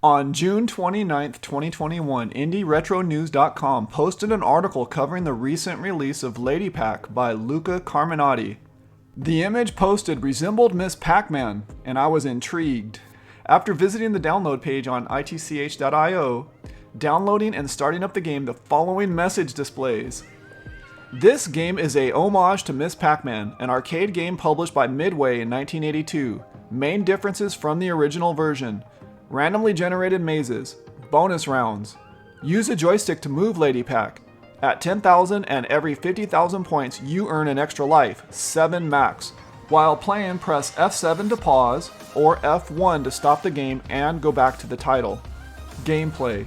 On June 29, 2021, IndieRetroNews.com posted an article covering the recent release of Lady Pac by Luca Carminati. The image posted resembled Miss Pac-Man, and I was intrigued. After visiting the download page on itch.io, downloading and starting up the game, the following message displays. This game is a homage to Miss Pac-Man, an arcade game published by Midway in 1982. Main differences from the original version. Randomly generated mazes. Bonus rounds. Use a joystick to move Lady Pac. At 10,000 and every 50,000 points, you earn an extra life, 7 max. While playing, press F7 to pause, or F1 to stop the game and go back to the title. Gameplay.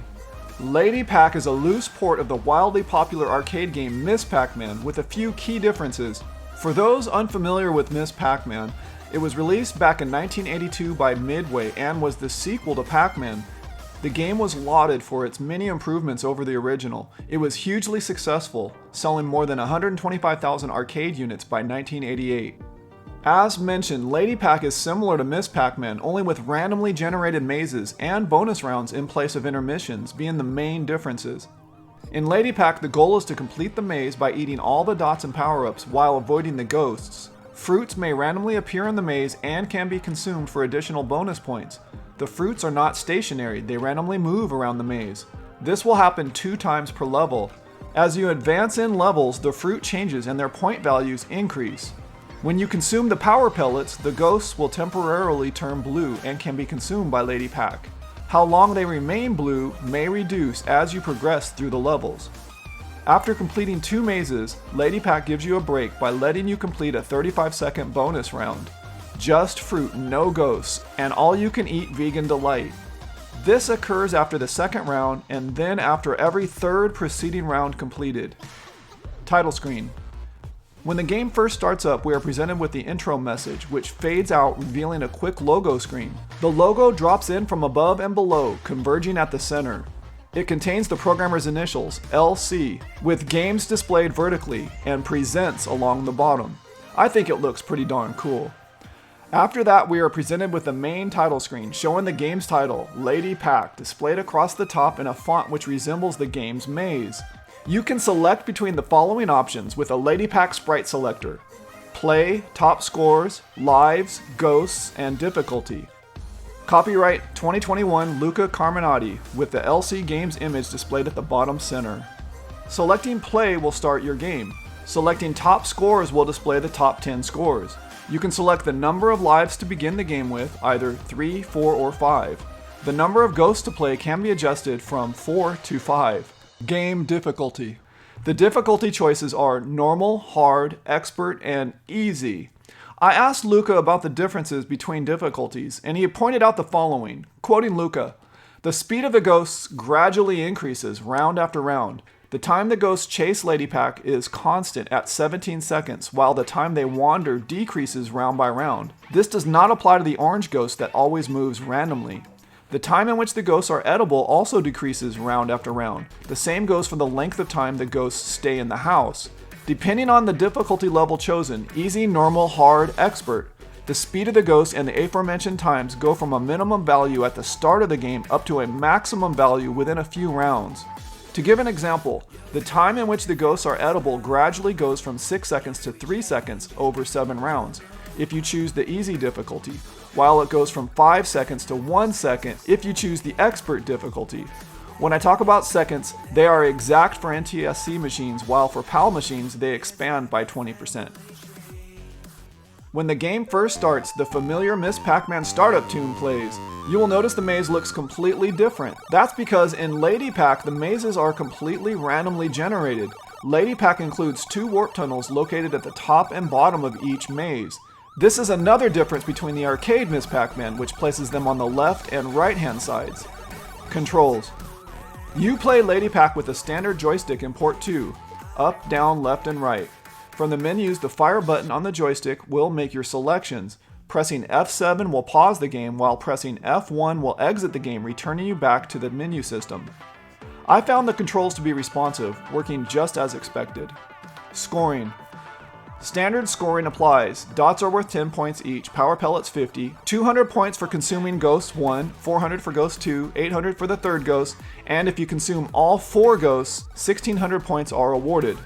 Lady Pac is a loose port of the wildly popular arcade game Miss Pac-Man with a few key differences. For those unfamiliar with Miss Pac-Man, it was released back in 1982 by Midway and was the sequel to Pac-Man. The game was lauded for its many improvements over the original. It was hugely successful, selling more than 125,000 arcade units by 1988. As mentioned, Lady Pac is similar to Miss Pac-Man, only with randomly generated mazes and bonus rounds in place of intermissions being the main differences. In Lady Pac, the goal is to complete the maze by eating all the dots and power-ups while avoiding the ghosts. Fruits may randomly appear in the maze and can be consumed for additional bonus points. The fruits are not stationary, they randomly move around the maze. This will happen 2 times per level. As you advance in levels, the fruit changes and their point values increase. When you consume the power pellets, the ghosts will temporarily turn blue and can be consumed by Lady Pac. How long they remain blue may reduce as you progress through the levels. After completing 2 mazes, Lady Pac gives you a break by letting you complete a 35-second bonus round. Just fruit, no ghosts, and all you can eat vegan delight. This occurs after the second round and then after every 3rd preceding round completed. Title screen. When the game first starts up, we are presented with the intro message, which fades out, revealing a quick logo screen. The logo drops in from above and below, converging at the center. It contains the programmer's initials, LC, with games displayed vertically and presents along the bottom. I think it looks pretty darn cool. After that, we are presented with the main title screen showing the game's title, Lady Pac, displayed across the top in a font which resembles the game's maze. You can select between the following options with a Lady Pac sprite selector: play, top scores, lives, ghosts, and difficulty. Copyright 2021 Luca Carminati with the LC Games image displayed at the bottom center. Selecting play will start your game. Selecting top scores will display the top 10 scores. You can select the number of lives to begin the game with, either 3, 4, or 5. The number of ghosts to play can be adjusted from 4 to 5. Game difficulty. The difficulty choices are normal, hard, expert, and easy. I asked Luca about the differences between difficulties, and he pointed out the following, quoting Luca, "The speed of the ghosts gradually increases round after round. The time the ghosts chase Lady Pac is constant at 17 seconds, while the time they wander decreases round by round. This does not apply to the orange ghost that always moves randomly. The time in which the ghosts are edible also decreases round after round. The same goes for the length of time the ghosts stay in the house. Depending on the difficulty level chosen, easy, normal, hard, expert, the speed of the ghost and the aforementioned times go from a minimum value at the start of the game up to a maximum value within a few rounds. To give an example, the time in which the ghosts are edible gradually goes from 6 seconds to 3 seconds over 7 rounds if you choose the easy difficulty, while it goes from 5 seconds to 1 second if you choose the expert difficulty. When I talk about seconds, they are exact for NTSC machines, while for PAL machines, they expand by 20%. When the game first starts, the familiar Miss Pac-Man startup tune plays. You will notice the maze looks completely different. That's because in Lady Pac, the mazes are completely randomly generated. Lady Pac includes 2 warp tunnels located at the top and bottom of each maze. This is another difference between the arcade Miss Pac-Man, which places them on the left and right hand sides. Controls. You play Lady Pac with a standard joystick in port 2, up, down, left, and right. From the menus, the fire button on the joystick will make your selections. Pressing F7 will pause the game, while pressing F1 will exit the game, returning you back to the menu system. I found the controls to be responsive, working just as expected. Scoring. Standard scoring applies. Dots are worth 10 points each, power pellets 50, 200 points for consuming Ghost 1, 400 for Ghost 2, 800 for the third Ghost, and if you consume all 4 Ghosts, 1600 points are awarded.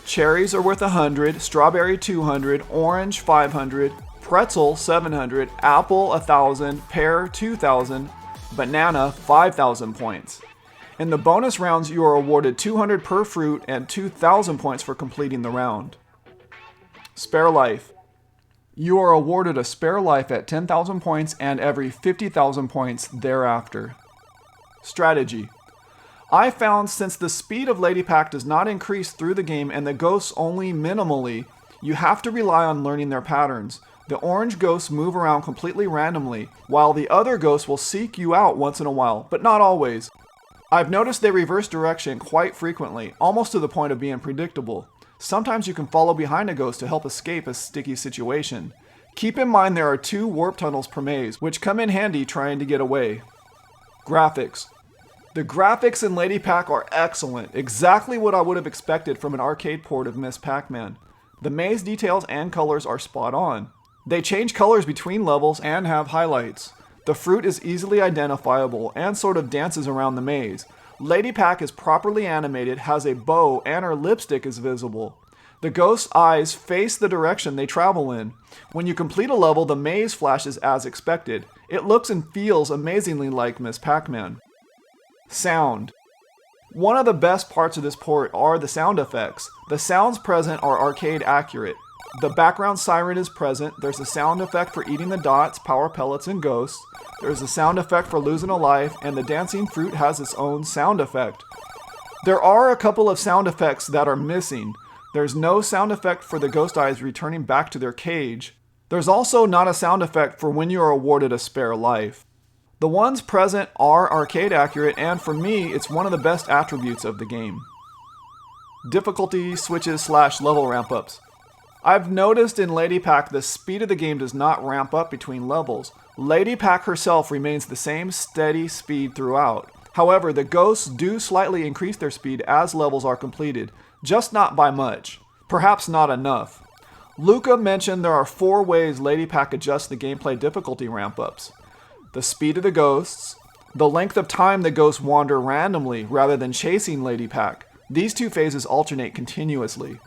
Cherries are worth 100, strawberry 200, orange 500, pretzel 700, apple 1000, pear 2000, banana 5000 points. In the bonus rounds, you are awarded 200 per fruit and 2000 points for completing the round. Spare life. You are awarded a spare life at 10,000 points and every 50,000 points thereafter. Strategy. I found since the speed of Lady Pac does not increase through the game and the ghosts only minimally, you have to rely on learning their patterns. The orange ghosts move around completely randomly, while the other ghosts will seek you out once in a while, but not always. I've noticed they reverse direction quite frequently, almost to the point of being predictable. Sometimes you can follow behind a ghost to help escape a sticky situation. Keep in mind there are 2 warp tunnels per maze, which come in handy trying to get away. Graphics. The graphics in Lady Pac are excellent, exactly what I would have expected from an arcade port of Ms. Pac-Man. The maze details and colors are spot on. They change colors between levels and have highlights. The fruit is easily identifiable and sort of dances around the maze. Lady Pac is properly animated, has a bow, and her lipstick is visible. The ghost's eyes face the direction they travel in. When you complete a level, the maze flashes as expected. It looks and feels amazingly like Ms. Pac-Man. Sound. One of the best parts of this port are the sound effects. The sounds present are arcade accurate. The background siren is present, there's a sound effect for eating the dots, power pellets, and ghosts. There's a sound effect for losing a life, and the dancing fruit has its own sound effect. There are a couple of sound effects that are missing. There's no sound effect for the ghost eyes returning back to their cage. There's also not a sound effect for when you are awarded a spare life. The ones present are arcade accurate, and for me, it's one of the best attributes of the game. Difficulty switches / level ramp-ups. I've noticed in Lady Pac the speed of the game does not ramp up between levels. Lady Pac herself remains the same steady speed throughout. However, the ghosts do slightly increase their speed as levels are completed, just not by much. Perhaps not enough. Luca mentioned there are 4 ways Lady Pac adjusts the gameplay difficulty ramp-ups. The speed of the ghosts, the length of time the ghosts wander randomly rather than chasing Lady Pac. These 2 phases alternate continuously.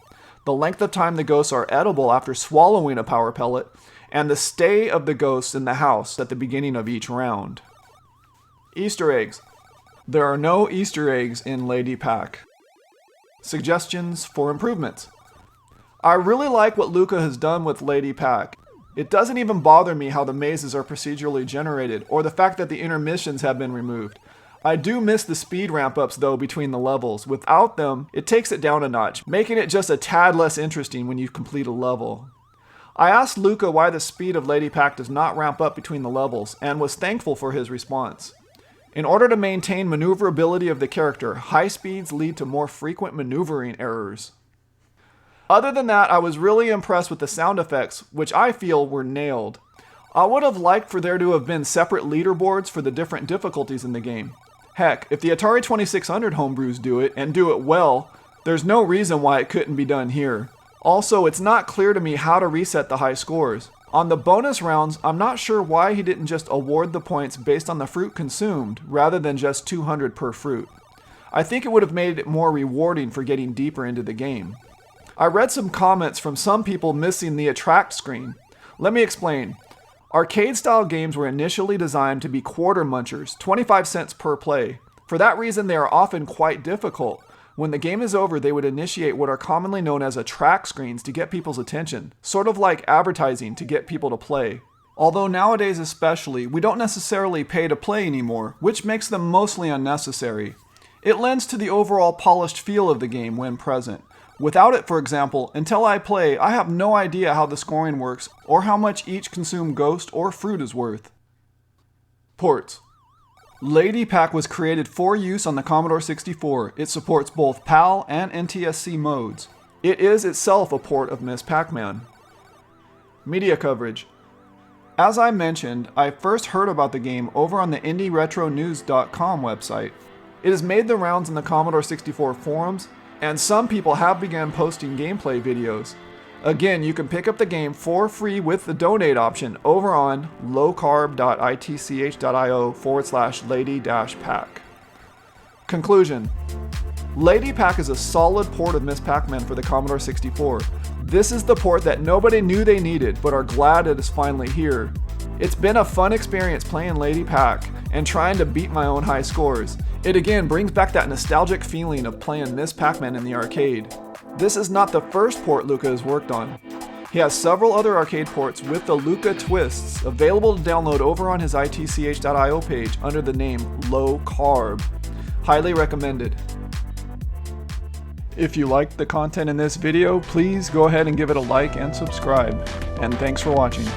The length of time the ghosts are edible after swallowing a power pellet, and the stay of the ghosts in the house at the beginning of each round. Easter eggs. There are no Easter eggs in Lady Pac. Suggestions for improvements. I really like what Luca has done with Lady Pac. It doesn't even bother me how the mazes are procedurally generated, or the fact that the intermissions have been removed. I do miss the speed ramp-ups though between the levels. Without them, it takes it down a notch, making it just a tad less interesting when you complete a level. I asked Luca why the speed of Lady Pac does not ramp up between the levels, and was thankful for his response. In order to maintain maneuverability of the character, high speeds lead to more frequent maneuvering errors. Other than that, I was really impressed with the sound effects, which I feel were nailed. I would have liked for there to have been separate leaderboards for the different difficulties in the game. Heck, if the Atari 2600 homebrews do it, and do it well, there's no reason why it couldn't be done here. Also, it's not clear to me how to reset the high scores. On the bonus rounds, I'm not sure why he didn't just award the points based on the fruit consumed, rather than just 200 per fruit. I think it would have made it more rewarding for getting deeper into the game. I read some comments from some people missing the attract screen. Let me explain. Arcade-style games were initially designed to be quarter munchers, 25 cents per play. For that reason, they are often quite difficult. When the game is over, they would initiate what are commonly known as attract screens to get people's attention, sort of like advertising to get people to play. Although nowadays especially, we don't necessarily pay to play anymore, which makes them mostly unnecessary. It lends to the overall polished feel of the game when present. Without it, for example, until I play, I have no idea how the scoring works or how much each consumed ghost or fruit is worth. Ports. Lady Pac was created for use on the Commodore 64. It supports both PAL and NTSC modes. It is itself a port of Ms. Pac-Man. Media coverage. As I mentioned, I first heard about the game over on the indieretronews.com website. It has made the rounds in the Commodore 64 forums, and some people have begun posting gameplay videos. Again, you can pick up the game for free with the donate option over on lowcarb.itch.io/lady-pac. Conclusion. Lady Pac is a solid port of Miss Pac-Man for the Commodore 64. This is the port that nobody knew they needed, but are glad it is finally here. It's been a fun experience playing Lady Pac and trying to beat my own high scores. It again brings back that nostalgic feeling of playing Miss Pac-Man in the arcade. This is not the first port Luca has worked on. He has several other arcade ports with the Luca twists available to download over on his itch.io page under the name Low Carb. Highly recommended. If you liked the content in this video, please go ahead and give it a like and subscribe. And thanks for watching.